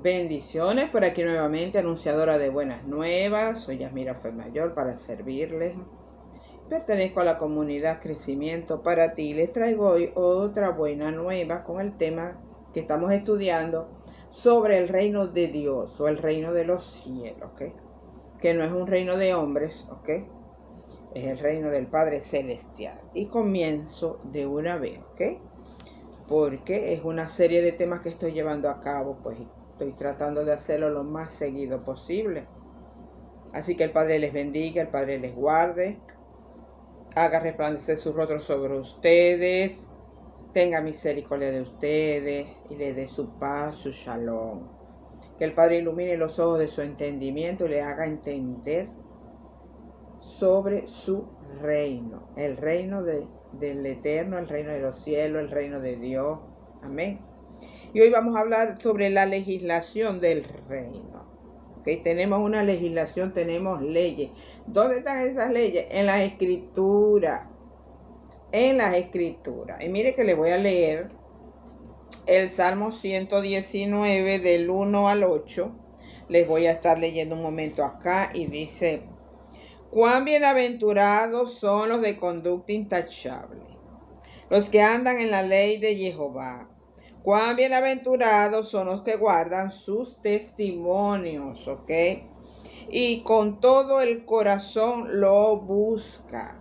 Bendiciones por aquí nuevamente, anunciadora de buenas nuevas. Soy Yasmira Fuenmayor para servirles. Pertenezco a la comunidad Crecimiento para ti. Les traigo hoy otra buena nueva con el tema que estamos estudiando sobre el reino de Dios o el reino de los cielos, ¿ok? Que no es un reino de hombres, ¿ok? Es el reino del Padre Celestial. Y comienzo de una vez, ¿ok? Porque es una serie de temas que estoy llevando a cabo, pues estoy tratando de hacerlo lo más seguido posible. Así que el Padre les bendiga, el Padre les guarde, haga resplandecer su rostro sobre ustedes, tenga misericordia de ustedes y les dé su paz, su shalom. Que el Padre ilumine los ojos de su entendimiento y le haga entender sobre su reino, el reino del Eterno, el reino de los cielos, el reino de Dios. Amén. Y hoy vamos a hablar sobre la legislación del reino. ¿Okay? Tenemos una legislación, tenemos leyes. ¿Dónde están esas leyes? En las escrituras. En las escrituras. Y mire que le voy a leer el Salmo 119 del 1 al 8. Les voy a estar leyendo un momento acá y dice: cuán bienaventurados son los de conducta intachable, los que andan en la ley de Jehová. Cuán bienaventurados son los que guardan sus testimonios, ¿ok? Y con todo el corazón lo busca.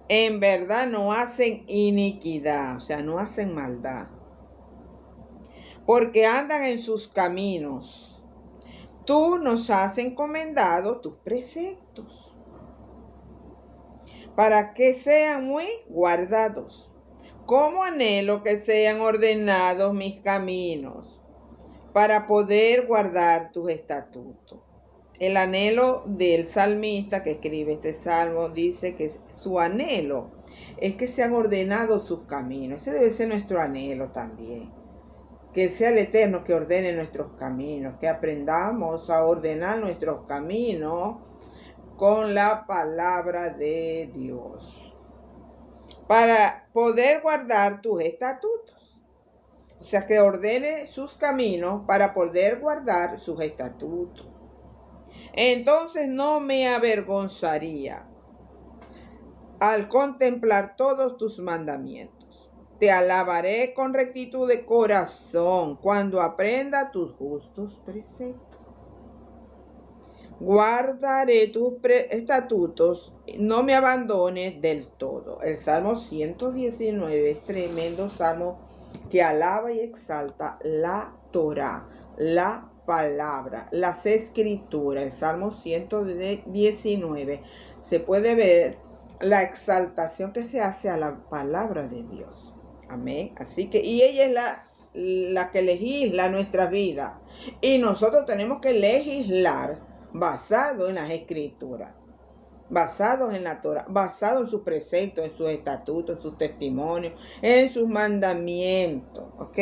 En verdad no hacen iniquidad, o sea, no hacen maldad, porque andan en sus caminos. Tú nos has encomendado tus preceptos, para que sean muy guardados. Cómo anhelo que sean ordenados mis caminos, para poder guardar tus estatutos. El anhelo del salmista que escribe este salmo dice que su anhelo es que sean ordenados sus caminos. Ese debe ser nuestro anhelo también. Que sea el Eterno que ordene nuestros caminos, que aprendamos a ordenar nuestros caminos con la palabra de Dios, para poder guardar tus estatutos. O sea, que ordene sus caminos para poder guardar sus estatutos. Entonces no me avergonzaría al contemplar todos tus mandamientos. Te alabaré con rectitud de corazón cuando aprenda tus justos preceptos. Guardaré tus estatutos, no me abandones del todo. El Salmo 119 es tremendo salmo que alaba y exalta la Torá, la palabra, las escrituras. El Salmo 119 se puede ver la exaltación que se hace a la palabra de Dios. Amén. Así que, y ella es la que legisla nuestra vida. Y nosotros tenemos que legislar basado en las escrituras, basados en la Torah, basado en sus preceptos, en sus estatutos, en sus testimonios, en sus mandamientos, ¿ok?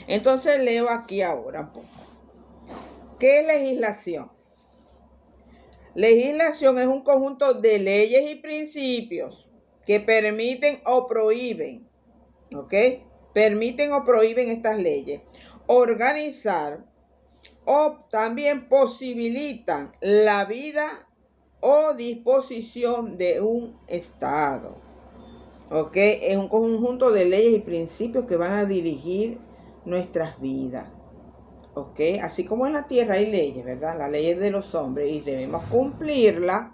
Entonces leo aquí ahora un poco. ¿Qué es legislación? Legislación es un conjunto de leyes y principios que permiten o prohíben, ¿ok? Permiten o prohíben estas leyes organizar o también posibilitan la vida o disposición de un estado. ¿Ok? Es un conjunto de leyes y principios que van a dirigir nuestras vidas. ¿Ok? Así como en la tierra hay leyes, ¿verdad? Las leyes de los hombres y debemos cumplirlas,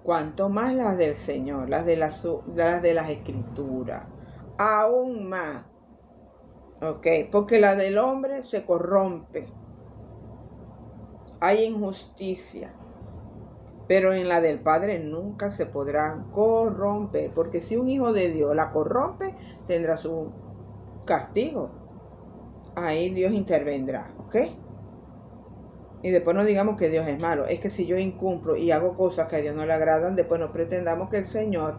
cuanto más las del Señor, las de las escrituras, aún más. ¿Ok? Porque la del hombre se corrompe. Hay injusticia, pero en la del Padre nunca se podrán corromper, porque si un hijo de Dios la corrompe, tendrá su castigo. Ahí Dios intervendrá, ¿ok? Y después no digamos que Dios es malo. Es que si yo incumplo y hago cosas que a Dios no le agradan, después no pretendamos que el Señor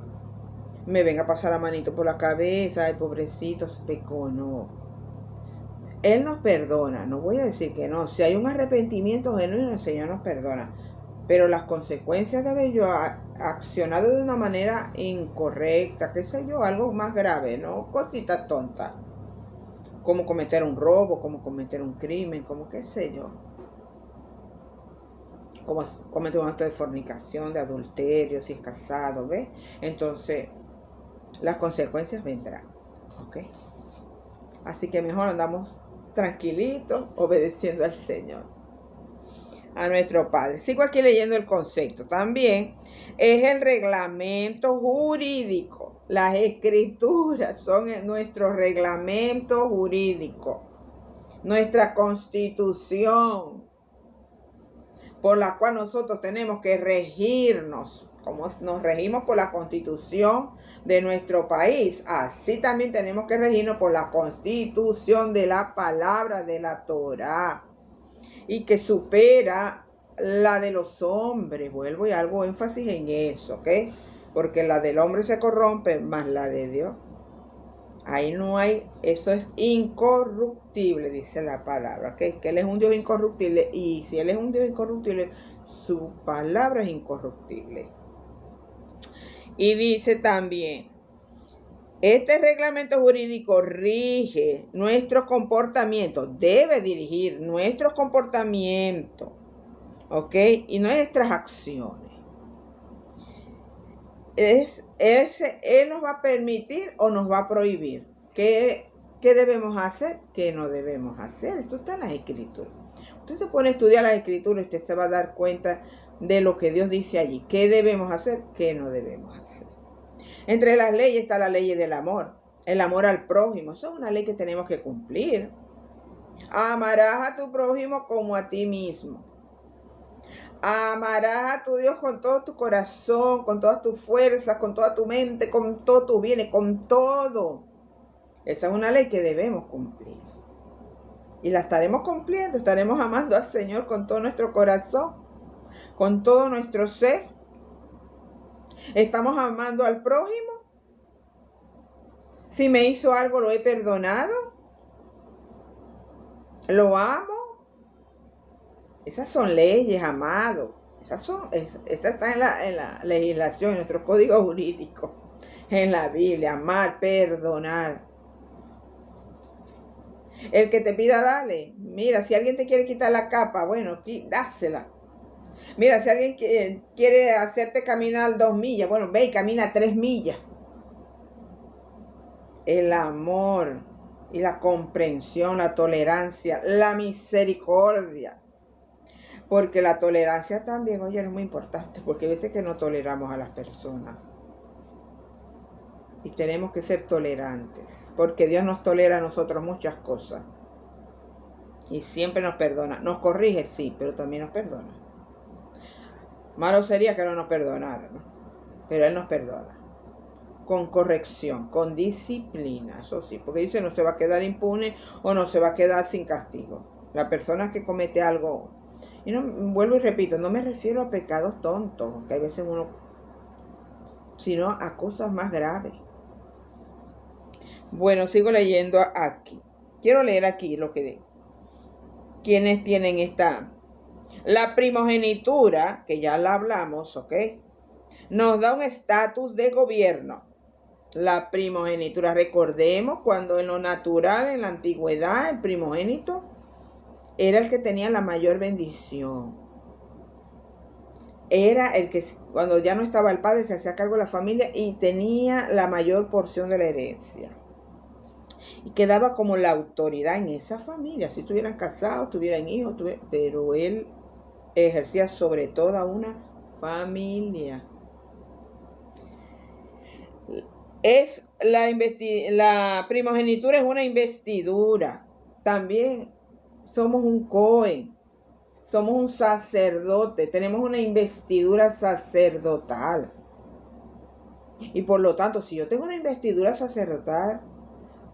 me venga a pasar la manito por la cabeza. Ay, pobrecito, se pecó. No. Él nos perdona, no voy a decir que no. Si hay un arrepentimiento genuino, el Señor nos perdona. Pero las consecuencias de haber yo accionado de una manera incorrecta, qué sé yo, algo más grave, no cositas tontas. cómo cometer un robo, cómo cometer un crimen, como qué sé yo. Cómo cometer un acto de fornicación, de adulterio, si es casado, ¿ves? Entonces, las consecuencias vendrán, ¿ok? Así que mejor andamos tranquilitos, obedeciendo al Señor, a nuestro Padre. Sigo aquí leyendo el concepto. También es el reglamento jurídico. Las escrituras son nuestro reglamento jurídico, nuestra constitución, por la cual nosotros tenemos que regirnos. Como nos regimos por la constitución de nuestro país, así también tenemos que regirnos por la constitución de la palabra de la Torá, y que supera la de los hombres. Vuelvo y hago énfasis en eso, ¿ok? Porque la del hombre se corrompe, más la de Dios. Ahí no hay, eso es incorruptible, dice la palabra, ¿ok? Que Él es un Dios incorruptible, y si Él es un Dios incorruptible, su palabra es incorruptible. Y dice también, este reglamento jurídico rige nuestro comportamiento, debe dirigir nuestro comportamiento, ¿ok? Y nuestras acciones. Él nos va a permitir o nos va a prohibir. ¿Qué debemos hacer? ¿Qué no debemos hacer? Esto está en las Escrituras. Usted se pone a estudiar las Escrituras y usted se va a dar cuenta de lo que Dios dice allí. ¿Qué debemos hacer? ¿Qué no debemos hacer? Entre las leyes está la ley del amor. El amor al prójimo. Eso es una ley que tenemos que cumplir. Amarás a tu prójimo como a ti mismo. Amarás a tu Dios con todo tu corazón, con todas tus fuerzas, con toda tu mente, con todo tu bien, con todo. Esa es una ley que debemos cumplir. Y la estaremos cumpliendo, estaremos amando al Señor con todo nuestro corazón, con todo nuestro ser. ¿Estamos amando al prójimo? Si me hizo algo, ¿lo he perdonado? ¿Lo amo? Esas son leyes, amado. Esas están en la legislación, en nuestro código jurídico, en la Biblia. Amar, perdonar. El que te pida, dale. Mira, si alguien te quiere quitar la capa, bueno, dásela. Mira, si alguien quiere hacerte caminar 2 millas, bueno, ve y camina 3 millas. El amor y la comprensión, la tolerancia, la misericordia. Porque la tolerancia también, oye, es muy importante, porque a veces que no toleramos a las personas. Y tenemos que ser tolerantes, porque Dios nos tolera a nosotros muchas cosas. Y siempre nos perdona. Nos corrige, sí, pero también nos perdona. Malo sería que no nos perdonara, ¿no? Pero Él nos perdona. Con corrección, con disciplina, eso sí. Porque dice, no se va a quedar impune o no se va a quedar sin castigo. La persona que comete algo... Y no, vuelvo y repito, no me refiero a pecados tontos, que hay veces uno... sino a cosas más graves. Bueno, sigo leyendo aquí. Quiero leer aquí lo que digo. ¿Quiénes tienen esta? La primogenitura, que ya la hablamos, ¿ok? Nos da un estatus de gobierno. La primogenitura, recordemos cuando en lo natural, en la antigüedad, el primogénito era el que tenía la mayor bendición. Era el que cuando ya no estaba el padre se hacía cargo de la familia y tenía la mayor porción de la herencia. Y quedaba como la autoridad en esa familia. Si estuvieran casados, tuvieran hijos, pero él ejercía sobre toda una familia. La primogenitura es una investidura. También somos un cohen, somos un sacerdote, tenemos una investidura sacerdotal. Y por lo tanto, si yo tengo una investidura sacerdotal,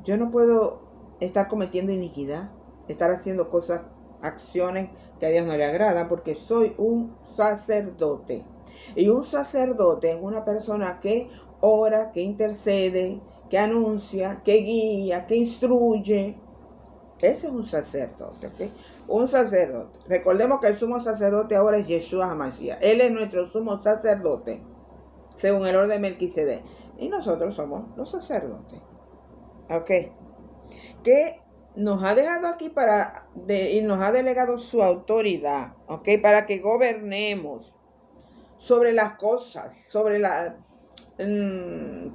yo no puedo estar cometiendo iniquidad, estar haciendo acciones que a Dios no le agradan, porque soy un sacerdote. Y un sacerdote es una persona que ora, que intercede, que anuncia, que guía, que instruye. Ese es un sacerdote, ¿ok? Un sacerdote. Recordemos que el sumo sacerdote ahora es Yeshua HaMashiach. Él es nuestro sumo sacerdote, según el orden de Melquisedec. Y nosotros somos los sacerdotes. ¿Ok? Que nos ha dejado aquí y nos ha delegado su autoridad, ¿ok? Para que gobernemos sobre las cosas,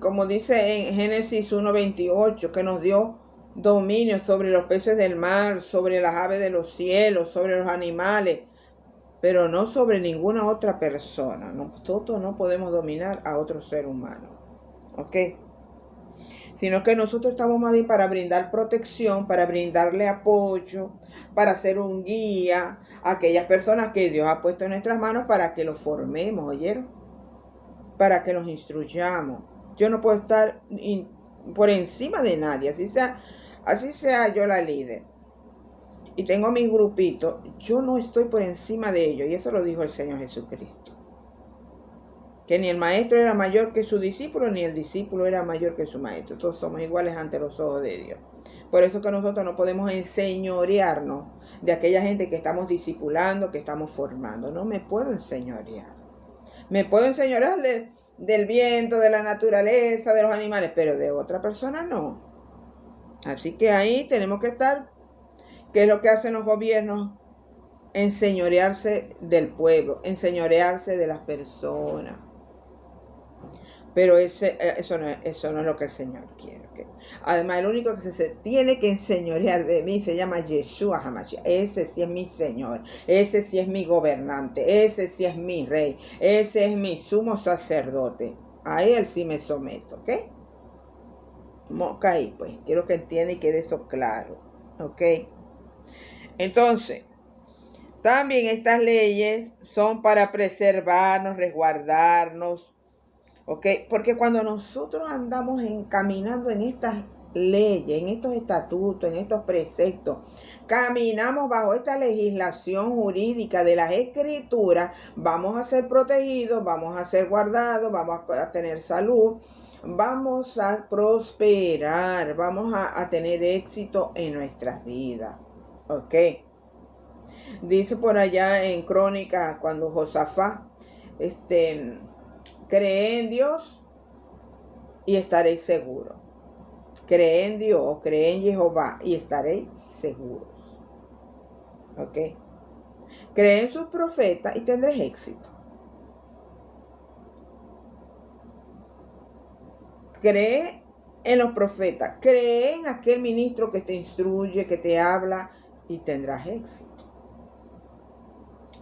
como dice en Génesis 1:28, que nos dio dominio sobre los peces del mar, sobre las aves de los cielos, sobre los animales, pero no sobre ninguna otra persona. Nosotros no podemos dominar a otro ser humano, ¿ok? Sino que nosotros estamos más bien para brindar protección, para brindarle apoyo, para ser un guía a aquellas personas que Dios ha puesto en nuestras manos para que los formemos, ¿oyeron? Para que los instruyamos. Yo no puedo estar por encima de nadie, así sea yo la líder. Y tengo mis grupitos, yo no estoy por encima de ellos. Y eso lo dijo el Señor Jesucristo. Que ni el maestro era mayor que su discípulo, ni el discípulo era mayor que su maestro. Todos somos iguales ante los ojos de Dios. Por eso que nosotros no podemos enseñorearnos de aquella gente que estamos discipulando, que estamos formando. No me puedo enseñorear. Me puedo enseñorear del viento, de la naturaleza, de los animales, pero de otra persona no. Así que ahí tenemos que estar. ¿Qué es lo que hacen los gobiernos? Enseñorearse del pueblo, enseñorearse de las personas. Pero eso no es lo que el Señor quiere. ¿Okay? Además, el único que se tiene que enseñorear de mí se llama Yeshua HaMashiach. Ese sí es mi Señor. Ese sí es mi gobernante. Ese sí es mi rey. Ese es mi sumo sacerdote. A él sí me someto. ¿Ok? Ahí, pues. Quiero que entienda y quede eso claro. ¿Ok? Entonces, también estas leyes son para preservarnos, resguardarnos. ¿Ok? Porque cuando nosotros andamos encaminando en estas leyes, en estos estatutos, en estos preceptos, caminamos bajo esta legislación jurídica de las escrituras, vamos a ser protegidos, vamos a ser guardados, vamos a tener salud, vamos a prosperar, vamos a tener éxito en nuestras vidas. ¿Ok? Dice por allá en Crónicas, cuando Josafat, cree en Dios y estaréis seguros. Cree en Dios, cree en Jehová y estaréis seguros. ¿Ok? Cree en sus profetas y tendréis éxito. Cree en los profetas. Cree en aquel ministro que te instruye, que te habla y tendrás éxito.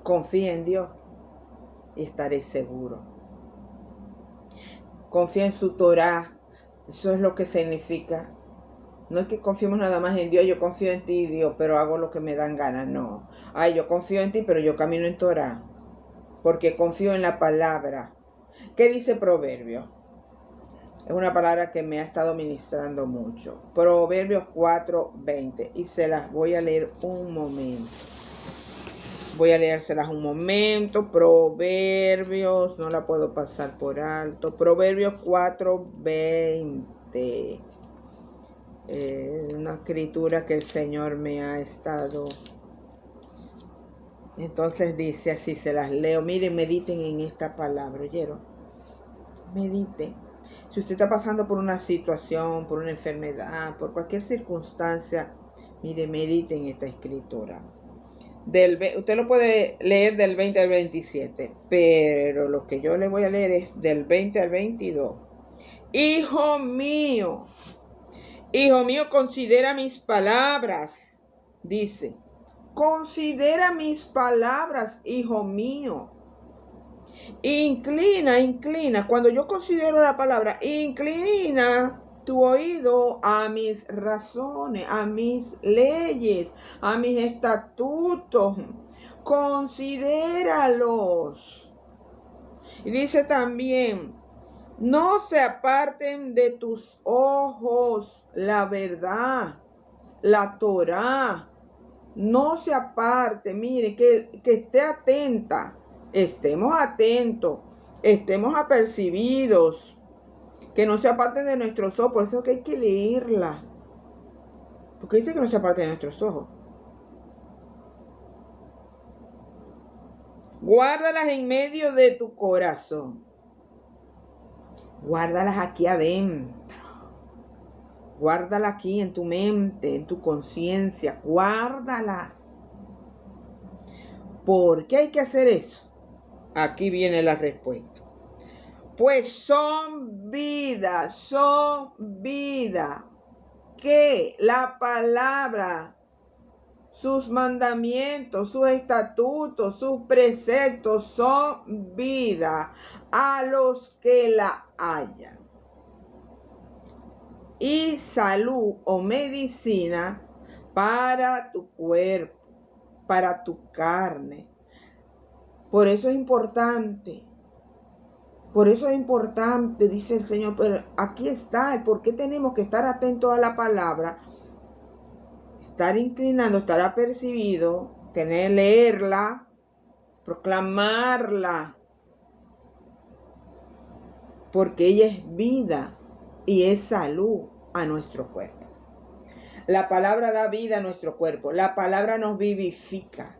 Confía en Dios y estaréis seguros. Confía en su Torah. Eso es lo que significa. No es que confiemos nada más en Dios. Yo confío en ti, Dios, pero hago lo que me dan ganas. No. Ay, yo confío en ti, pero yo camino en Torah. Porque confío en la palabra. ¿Qué dice Proverbio? Es una palabra que me ha estado ministrando mucho. Proverbios 4:20. Y se las voy a leer un momento. Voy a leérselas un momento. Proverbios, no la puedo pasar por alto. Proverbios 4:20. Una escritura que el Señor me ha estado. Entonces dice así, se las leo. Miren, mediten en esta palabra, ¿oyeron? Mediten. Si usted está pasando por una situación, por una enfermedad, por cualquier circunstancia, mire, medite en esta escritura. Usted lo puede leer del 20 al 27, pero lo que yo le voy a leer es del 20 al 22. Hijo mío, considera mis palabras, dice. Considera mis palabras, hijo mío. Inclina. Cuando yo considero la palabra, inclina tu oído a mis razones, a mis leyes, a mis estatutos. Considéralos. Y dice también, no se aparten de tus ojos la verdad, la Torá. No se aparte, mire, que esté atenta. Estemos atentos, estemos apercibidos, que no se aparte de nuestros ojos. Por eso que hay que leerla, porque dice que no se aparte de nuestros ojos. Guárdalas en medio de tu corazón. Guárdalas aquí adentro. Guárdala aquí en tu mente, en tu conciencia. Guárdalas. ¿Por qué hay que hacer eso? Aquí viene la respuesta. Pues son vida, que la palabra, sus mandamientos, sus estatutos, sus preceptos son vida a los que la hallan. Y salud o medicina para tu cuerpo, para tu carne. Por eso es importante. Por eso es importante, dice el Señor, pero aquí está el por qué tenemos que estar atentos a la palabra, estar inclinando, estar apercibido, leerla, proclamarla, porque ella es vida y es salud a nuestro cuerpo. La palabra da vida a nuestro cuerpo, la palabra nos vivifica,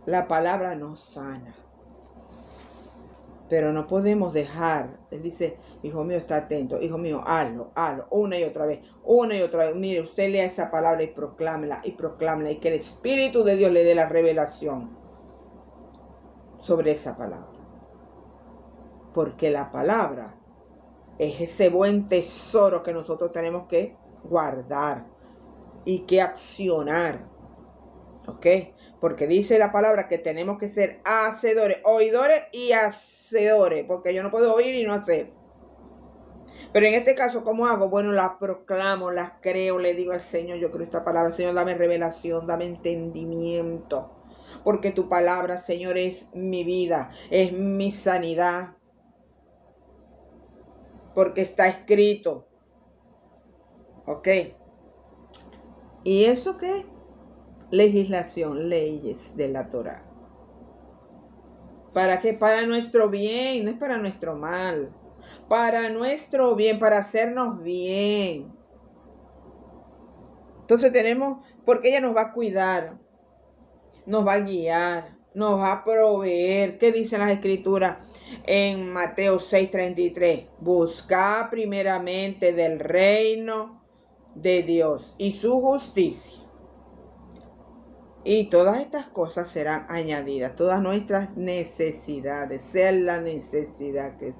la palabra nos sana. Pero no podemos dejar, él dice, hijo mío, está atento, hijo mío, hazlo, una y otra vez. Mire, usted lea esa palabra y proclámela, y que el Espíritu de Dios le dé la revelación sobre esa palabra. Porque la palabra es ese buen tesoro que nosotros tenemos que guardar y que accionar. ¿Ok? Porque dice la palabra que tenemos que ser hacedores, oidores y hacedores, porque yo no puedo oír y no hacer. Pero en este caso, ¿cómo hago? Bueno, las proclamo, las creo, le digo al Señor, yo creo esta palabra, Señor, dame revelación, dame entendimiento, porque tu palabra, Señor, es mi vida, es mi sanidad, porque está escrito. ¿Ok? ¿Y eso qué? Legislación, leyes de la Torá. ¿Para qué? Para nuestro bien, no es para nuestro mal. Para nuestro bien, para hacernos bien. Entonces tenemos, porque ella nos va a cuidar, nos va a guiar, nos va a proveer. ¿Qué dicen las escrituras en Mateo 6:33? Busca primeramente del reino de Dios y su justicia. Y todas estas cosas serán añadidas, todas nuestras necesidades, sea la necesidad que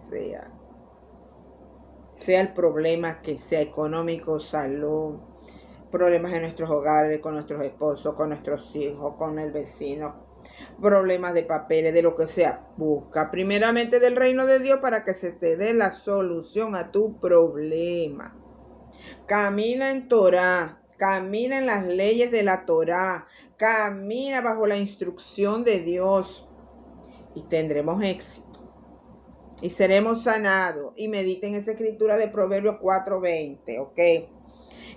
sea el problema que sea económico, salud, problemas en nuestros hogares, con nuestros esposos, con nuestros hijos, con el vecino, problemas de papeles, de lo que sea. Busca primeramente del reino de Dios para que se te dé la solución a tu problema. Camina en Torá. Camina en las leyes de la Torá. Camina bajo la instrucción de Dios. Y tendremos éxito. Y seremos sanados. Y mediten esa escritura de Proverbios 4:20. ¿Ok?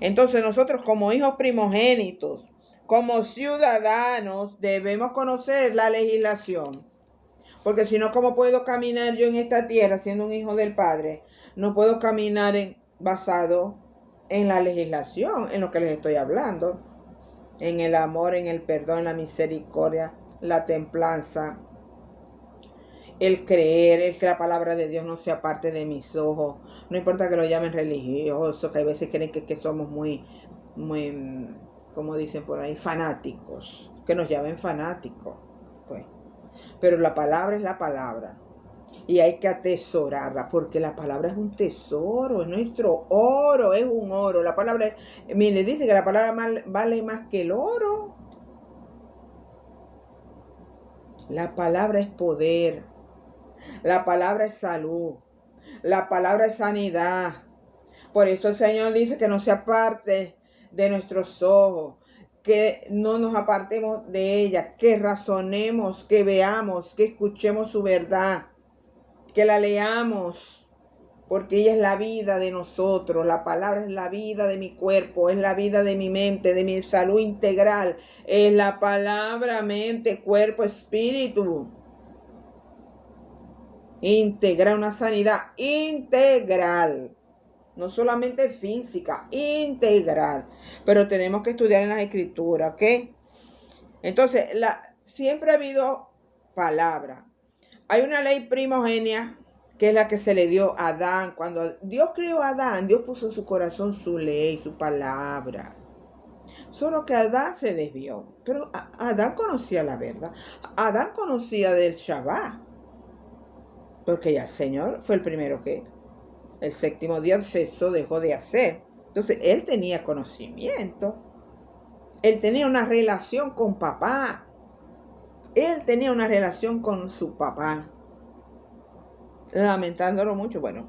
Entonces nosotros como hijos primogénitos, como ciudadanos, debemos conocer la legislación. Porque si no, ¿cómo puedo caminar yo en esta tierra siendo un hijo del Padre? No puedo caminar basado en la legislación, en lo que les estoy hablando, en el amor, en el perdón, la misericordia, la templanza, el creer, el que la palabra de Dios no sea parte de mis ojos. No importa que lo llamen religioso, que a veces creen que somos muy, como dicen por ahí, fanáticos, que nos llamen fanáticos, pues. Pero la palabra es la palabra. Y hay que atesorarla, porque la palabra es un tesoro, es nuestro oro, es un oro. La palabra, mire, dice que la palabra vale más que el oro. La palabra es poder, la palabra es salud, la palabra es sanidad. Por eso el Señor dice que no se aparte de nuestros ojos, que no nos apartemos de ella, que razonemos, que veamos, que escuchemos su verdad, que la leamos, porque ella es la vida de nosotros. La palabra es la vida de mi cuerpo, es la vida de mi mente, de mi salud integral. Es la palabra, mente, cuerpo, espíritu. Integral, una sanidad integral. No solamente física, integral. Pero tenemos que estudiar en las escrituras, ¿ok? Entonces, siempre ha habido palabra. Hay una ley primogénea que es la que se le dio a Adán. Cuando Dios creó a Adán, Dios puso en su corazón su ley, su palabra. Solo que Adán se desvió. Pero Adán conocía la verdad. Adán conocía del Shabbat. Porque ya el Señor fue el primero que el séptimo día cesó, dejó de hacer. Entonces, él tenía conocimiento. Él tenía una relación con papá. Él tenía una relación con su papá. Lamentándolo mucho, bueno.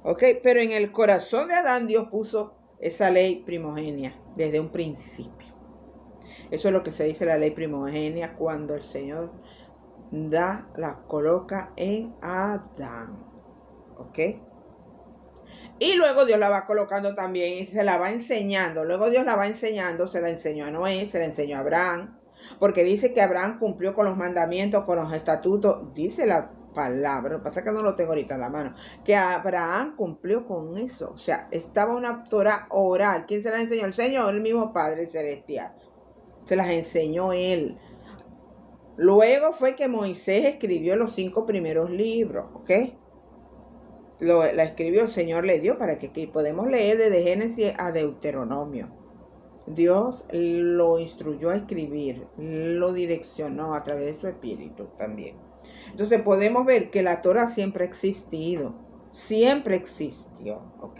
Ok, pero en el corazón de Adán Dios puso esa ley primogénea desde un principio. Eso es lo que se dice la ley primogénea cuando el Señor la coloca en Adán. ¿Ok? Y luego Dios la va colocando también y se la va enseñando. Luego Dios la va enseñando, se la enseñó a Noé, se la enseñó a Abraham. Porque dice que Abraham cumplió con los mandamientos, con los estatutos. Dice la palabra, lo que pasa es que no lo tengo ahorita en la mano. Que Abraham cumplió con eso. O sea, estaba una Torah oral. ¿Quién se la enseñó? El Señor, el mismo Padre Celestial. Se las enseñó él. Luego fue que Moisés escribió los 5 primeros libros, ¿ok? La escribió, el Señor le dio para que podemos leer desde Génesis a Deuteronomio. Dios lo instruyó a escribir, lo direccionó a través de su espíritu también. Entonces podemos ver que la Torah siempre ha existido, siempre existió, ¿ok?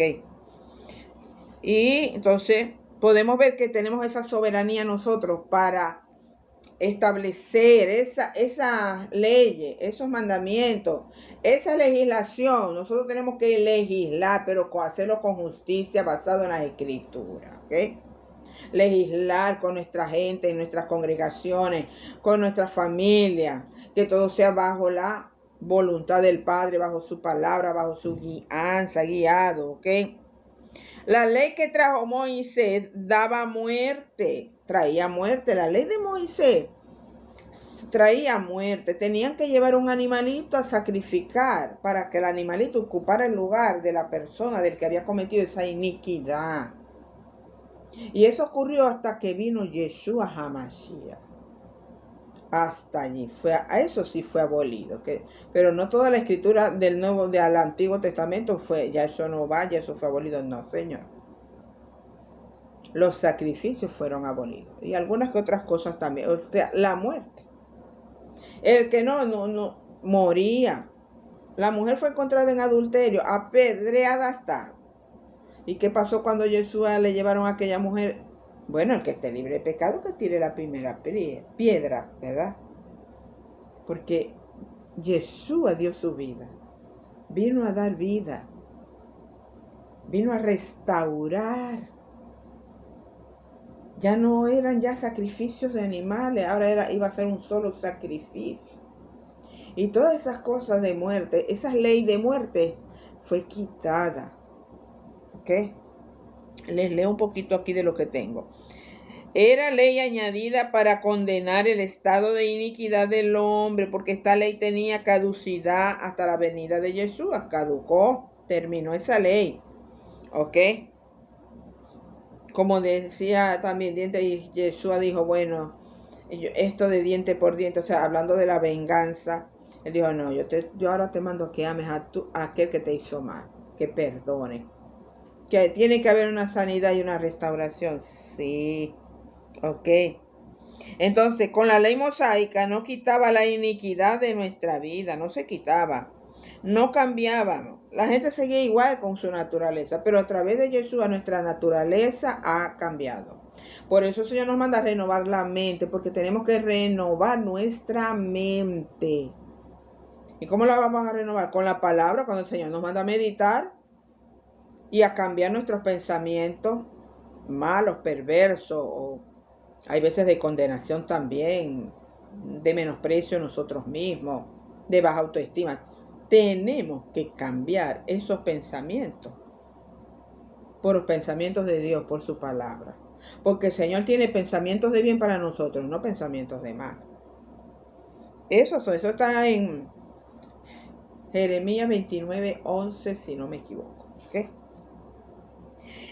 Y entonces podemos ver que tenemos esa soberanía nosotros para establecer esa ley, esos mandamientos, esa legislación. Nosotros tenemos que legislar, pero hacerlo con justicia basado en las escrituras, ¿ok? Legislar con nuestra gente, en nuestras congregaciones, con nuestra familia, que todo sea bajo la voluntad del Padre, bajo su palabra, bajo su guianza, guiado, ¿ok? La ley que trajo Moisés daba muerte, traía muerte. La ley de Moisés traía muerte. Tenían que llevar un animalito a sacrificar para que el animalito ocupara el lugar de la persona del que había cometido esa iniquidad. Y eso ocurrió hasta que vino Yeshua HaMashiach. Hasta allí. Eso sí fue abolido. Pero no toda la escritura del Antiguo Testamento fue, ya eso no va, ya eso fue abolido. No, Señor. Los sacrificios fueron abolidos. Y algunas que otras cosas también. O sea, la muerte. El que no moría. La mujer fue encontrada en adulterio, apedreada hasta. ¿Y qué pasó cuando Yeshua le llevaron a aquella mujer? Bueno, el que esté libre de pecado que tire la primera piedra, ¿verdad? Porque Yeshua dio su vida. Vino a dar vida. Vino a restaurar. Ya no eran ya sacrificios de animales, ahora iba a ser un solo sacrificio. Y todas esas cosas de muerte, esa ley de muerte fue quitada. ¿Ok? Les leo un poquito aquí de lo que tengo. Era ley añadida para condenar el estado de iniquidad del hombre, porque esta ley tenía caducidad hasta la venida de Yeshua. Caducó, terminó esa ley. ¿Ok? Como decía también, y Yeshua dijo, bueno, esto de diente por diente, o sea, hablando de la venganza, él dijo, no, yo ahora te mando que ames a aquel que te hizo mal, que perdone. Que tiene que haber una sanidad y una restauración. Sí, ok. Entonces, con la ley mosaica no quitaba la iniquidad de nuestra vida, no se quitaba. No cambiábamos. La gente seguía igual con su naturaleza, pero a través de Jesús nuestra naturaleza ha cambiado. Por eso el Señor nos manda a renovar la mente, porque tenemos que renovar nuestra mente. ¿Y cómo la vamos a renovar? Con la palabra, cuando el Señor nos manda a meditar y a cambiar nuestros pensamientos malos, perversos, o hay veces de condenación también, de menosprecio a nosotros mismos, de baja autoestima. Tenemos que cambiar esos pensamientos por los pensamientos de Dios, por su palabra. Porque el Señor tiene pensamientos de bien para nosotros, no pensamientos de mal. Eso está en Jeremías 29:11, si no me equivoco. ¿Okay?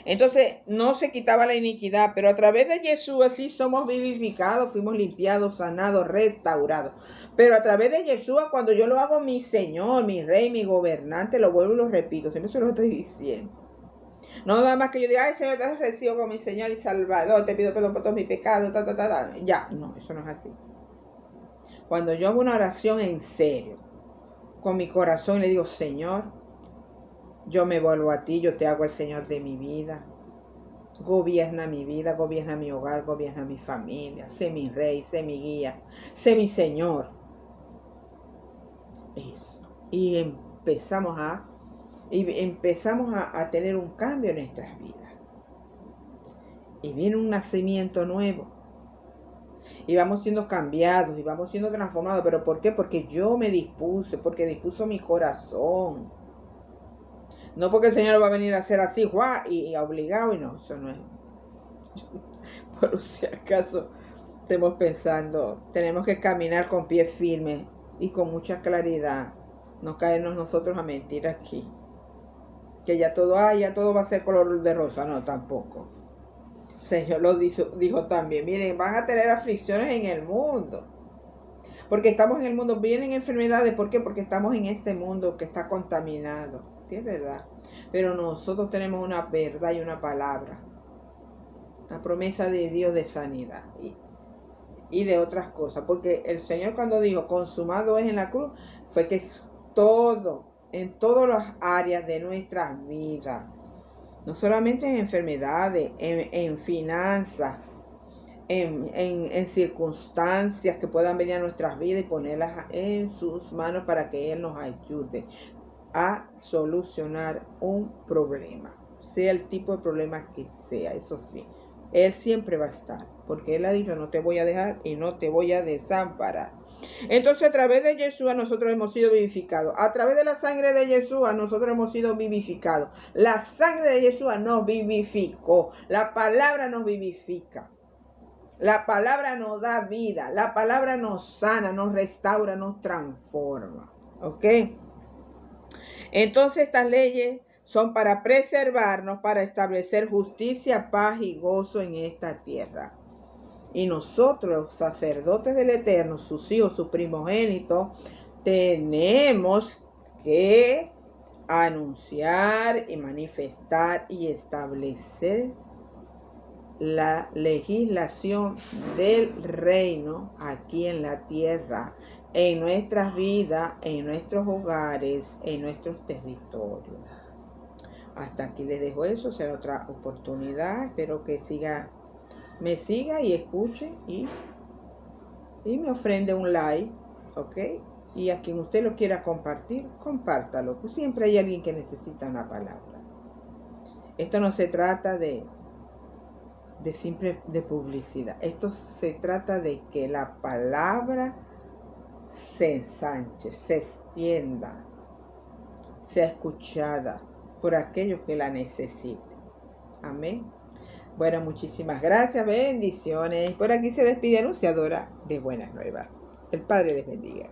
Entonces no se quitaba la iniquidad, pero a través de Jesús así somos vivificados, fuimos limpiados, sanados, restaurados. Pero a través de Jesús, cuando yo lo hago mi Señor, mi Rey, mi gobernante, lo vuelvo y lo repito, siempre se lo estoy diciendo. No nada más que yo diga, ay Señor, te recibo como mi Señor y Salvador, te pido perdón por todos mis pecados, ya, no, eso no es así. Cuando yo hago una oración en serio, con mi corazón, le digo, Señor, yo me vuelvo a ti, yo te hago el Señor de mi vida. Gobierna mi vida, gobierna mi hogar, gobierna mi familia. Sé mi Rey, sé mi guía, sé mi Señor. Eso. Y empezamos a tener un cambio en nuestras vidas. Y viene un nacimiento nuevo. Y vamos siendo cambiados y vamos siendo transformados. ¿Pero por qué? Porque yo me dispuse, porque dispuso mi corazón. No porque el Señor va a venir a hacer así, y obligado, y no, eso no es. Por si acaso estemos pensando, tenemos que caminar con pies firmes y con mucha claridad. No caernos nosotros a mentir aquí. Que ya todo va a ser color de rosa. No, tampoco. El Señor lo dijo también. Miren, van a tener aflicciones en el mundo. Porque estamos en el mundo, vienen enfermedades. ¿Por qué? Porque estamos en este mundo que está contaminado. Sí, es verdad. Pero nosotros tenemos una verdad y una palabra. La promesa de Dios de sanidad y de otras cosas. Porque el Señor cuando dijo, consumado es en la cruz, fue que todo, en todas las áreas de nuestras vidas, no solamente en enfermedades, en finanzas, en circunstancias que puedan venir a nuestras vidas y ponerlas en sus manos para que Él nos ayude a solucionar un problema, sea el tipo de problema que sea, eso sí. Él siempre va a estar, porque Él ha dicho, no te voy a dejar y no te voy a desamparar. Entonces, a través de Jesús nosotros hemos sido vivificados. A través de la sangre de Jesús nosotros hemos sido vivificados. La sangre de Jesús nos vivificó. La palabra nos vivifica. La palabra nos da vida. La palabra nos sana, nos restaura, nos transforma. ¿Ok? Entonces, estas leyes son para preservarnos, para establecer justicia, paz y gozo en esta tierra. Y nosotros, los sacerdotes del Eterno, sus hijos, sus primogénitos, tenemos que anunciar y manifestar y establecer la legislación del reino aquí en la tierra, en nuestras vidas, en nuestros hogares, en nuestros territorios. Hasta aquí les dejo eso, será otra oportunidad. Espero que me siga y escuche y me ofrende un like, ¿ok? Y a quien usted lo quiera compartir, compártalo, pues siempre hay alguien que necesita una palabra. Esto no se trata de publicidad. Esto se trata de que la palabra se ensanche, se extienda, sea escuchada por aquellos que la necesiten. Amén. Bueno, muchísimas gracias, bendiciones. Por aquí se despide anunciadora de Buenas Nuevas. El Padre les bendiga.